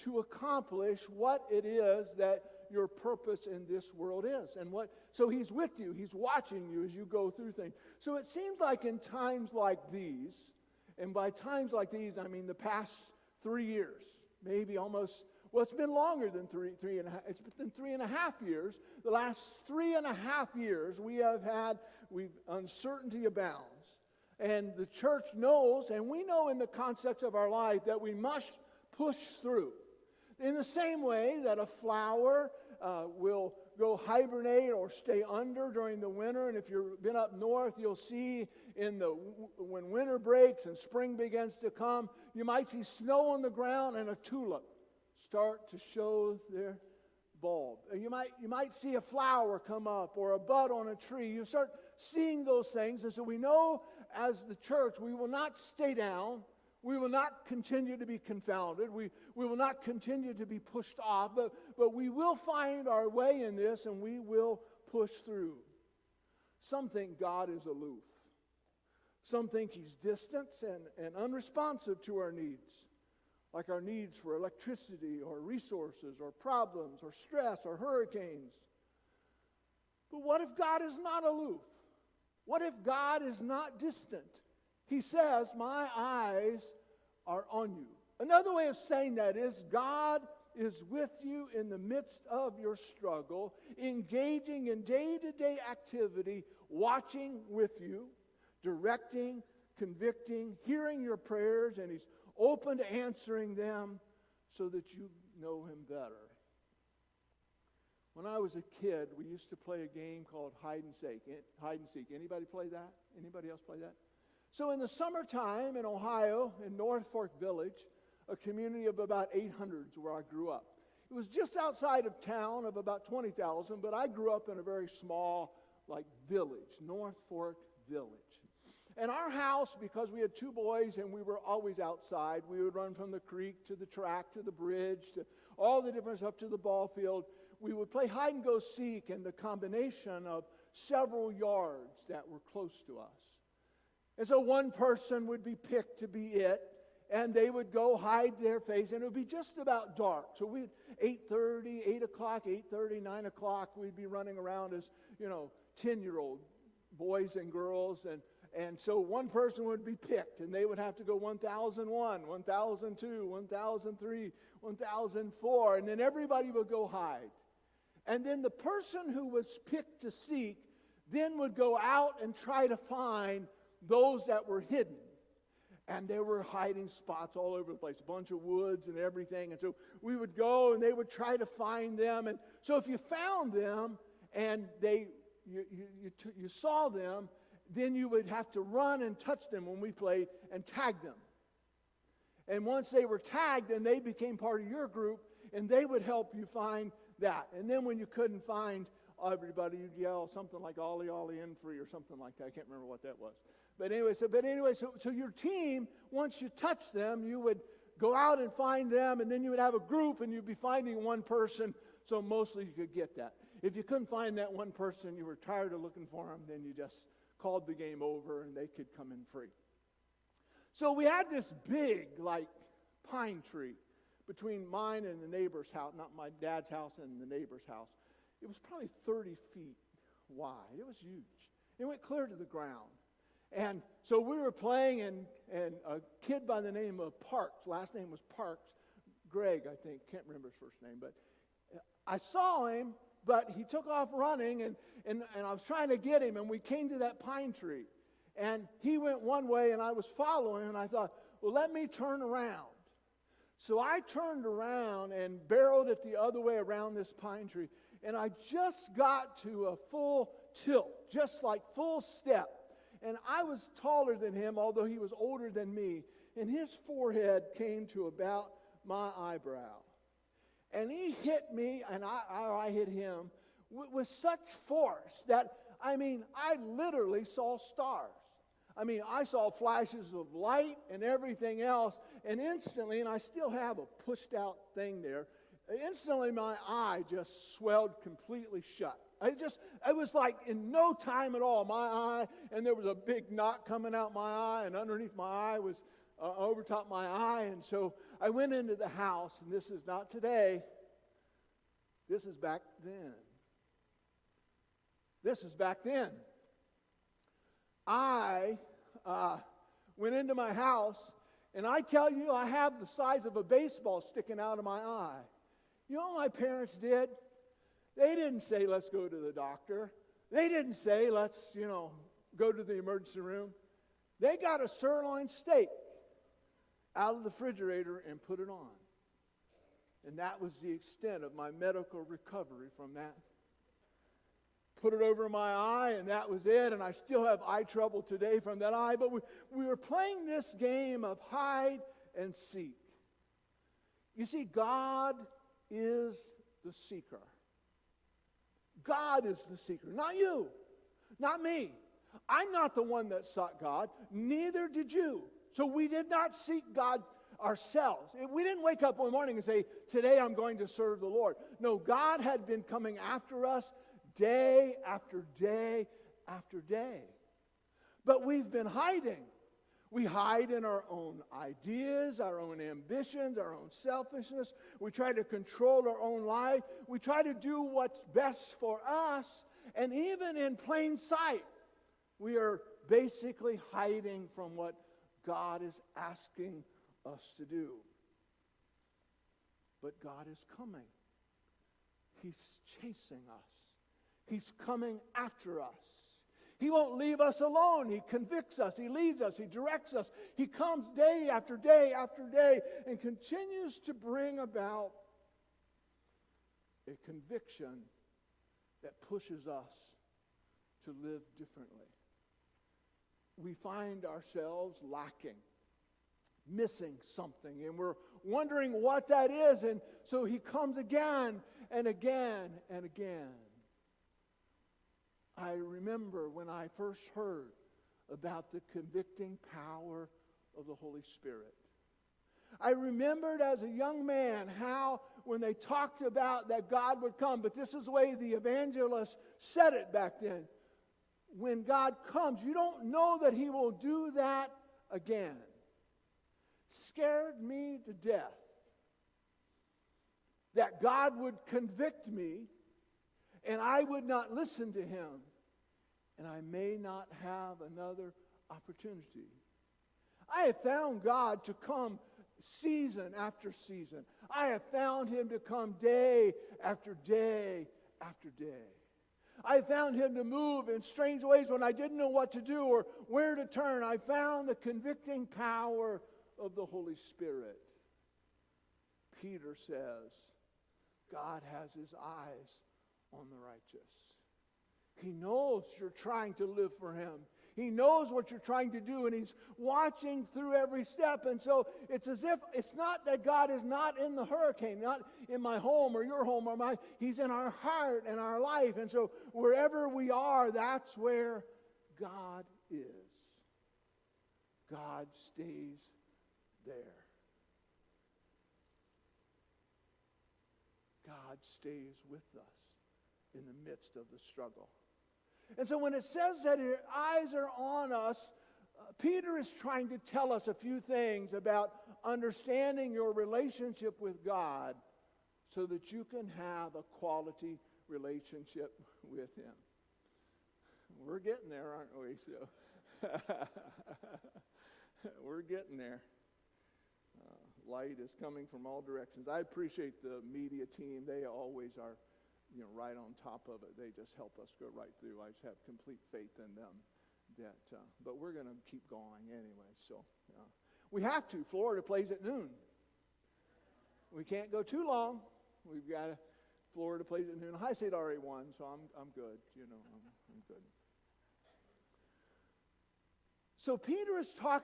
to accomplish what it is that your purpose in this world is. So He's with you. He's watching you as you go through things. So it seems like in times like these, and by times like these, I mean the past 3 years, maybe almost, well, it's been longer than three and a half. It's been 3.5 years. The last 3.5 years, uncertainty abounds. And the church knows, and we know in the context of our life, that we must push through. In the same way that a flower will go hibernate or stay under during the winter, and if you've been up north, you'll see when winter breaks and spring begins to come, you might see snow on the ground and a tulip start to show their bulb. You might see a flower come up or a bud on a tree. You start seeing those things, and so we know as the church we will not stay down. We will not continue to be confounded. We will not continue to be pushed off, but we will find our way in this, and we will push through. Some think God is aloof. Some think He's distant and unresponsive to our needs, like our needs for electricity or resources or problems or stress or hurricanes. But what if God is not aloof? What if God is not distant? He says, my eyes are on you. Another way of saying that is God is with you in the midst of your struggle, engaging in day-to-day activity, watching with you, directing, convicting, hearing your prayers, and He's open to answering them so that you know Him better. When I was a kid, we used to play a game called hide and seek. Anybody play that? Anybody else play that? So in the summertime in Ohio, in North Fork Village, a community of about 800s where I grew up. It was just outside of town of about 20,000, but I grew up in a very small, village, North Fork Village. And our house, because we had 2 boys and we were always outside, we would run from the creek to the track to the bridge to all the different stuff to the ball field. We would play hide and go seek in the combination of several yards that were close to us. And so one person would be picked to be it, and they would go hide their face, and it would be just about dark. So we'd 8:30, 8 o'clock, 8:30, 9 o'clock, we'd be running around as, 10-year-old boys and girls, and so one person would be picked, and they would have to go 1001, 1002, 1003, 1004, and then everybody would go hide. And then the person who was picked to seek then would go out and try to find those that were hidden. And there were hiding spots all over the place, a bunch of woods and everything. And so we would go and they would try to find them. And so if you found them and you saw them, then you would have to run and touch them when we played and tag them. And once they were tagged, then they became part of your group and they would help you find that. And then when you couldn't find everybody, you'd yell something like "Ollie, Ollie, in free" or something like that. I can't remember what that was. But anyway, so your team, once you touched them, you would go out and find them, and then you would have a group, and you'd be finding one person, so mostly you could get that. If you couldn't find that one person, you were tired of looking for them, then you just called the game over, and they could come in free. So we had this big, pine tree between mine and the neighbor's house, not my dad's house and the neighbor's house. It was probably 30 feet wide. It was huge. It went clear to the ground. And so we were playing, and a kid by the name of Parks, last name was Parks, Greg, I think, can't remember his first name, but I saw him, but he took off running, and I was trying to get him, and we came to that pine tree. And he went one way, and I was following him, and I thought, well, let me turn around. So I turned around and barreled it the other way around this pine tree, and I just got to a full tilt, just like full step. And I was taller than him, although he was older than me. And his forehead came to about my eyebrow. And he hit me, and I hit him with such force that, I literally saw stars. I saw flashes of light and everything else. And instantly, and I still have a pushed out thing there, instantly my eye just swelled completely shut. It was like in no time at all, my eye, and there was a big knot coming out my eye, and underneath my eye was over top my eye. And so I went into the house, and this is not today. This is back then. This is back then. I went into my house, and I tell you, I have the size of a baseball sticking out of my eye. You know what my parents did? They didn't say, let's go to the doctor. They didn't say, let's, go to the emergency room. They got a sirloin steak out of the refrigerator and put it on. And that was the extent of my medical recovery from that. Put it over my eye, and that was it. And I still have eye trouble today from that eye. But we were playing this game of hide and seek. You see, God is the seeker. God is the seeker, not you, not me. I'm not the one that sought God. Neither did you. So we did not seek God ourselves. We didn't wake up one morning and say, today I'm going to serve the Lord. No, God had been coming after us day after day after day. But we've been hiding. We hide in our own ideas, our own ambitions, our own selfishness. We try to control our own life. We try to do what's best for us. And even in plain sight, we are basically hiding from what God is asking us to do. But God is coming. He's chasing us. He's coming after us. He won't leave us alone. He convicts us. He leads us. He directs us. He comes day after day after day and continues to bring about a conviction that pushes us to live differently. We find ourselves lacking, missing something, and we're wondering what that is. And so he comes again and again and again. I remember when I first heard about the convicting power of the Holy Spirit. I remembered as a young man how when they talked about that God would come, but this is the way the evangelist said it back then. When God comes, you don't know that he will do that again. Scared me to death that God would convict me and I would not listen to him, and I may not have another opportunity. I have found God to come season after season. I have found him to come day after day after day. I found him to move in strange ways when I didn't know what to do or where to turn. I found the convicting power of the Holy Spirit. Peter says, God has his eyes on the righteous. He knows you're trying to live for him. He knows what you're trying to do, and he's watching through every step. And so it's as if it's not that God is not in the hurricane, not in my home or your home or mine. He's in our heart and our life. And so wherever we are, that's where God is. God stays there. God stays with us in the midst of the struggle. And so when it says that your eyes are on us, Peter is trying to tell us a few things about understanding your relationship with God so that you can have a quality relationship with him. We're getting there, aren't we? So we're getting there. Light is coming from all directions. I appreciate the media team. They always are right on top of it. They just help us go right through. I just have complete faith in them. But we're going to keep going anyway. So we have to. Florida plays at noon. We can't go too long. We've got to. Florida plays at noon. Ohio State already won, so I'm good. I'm good. So Peter is talking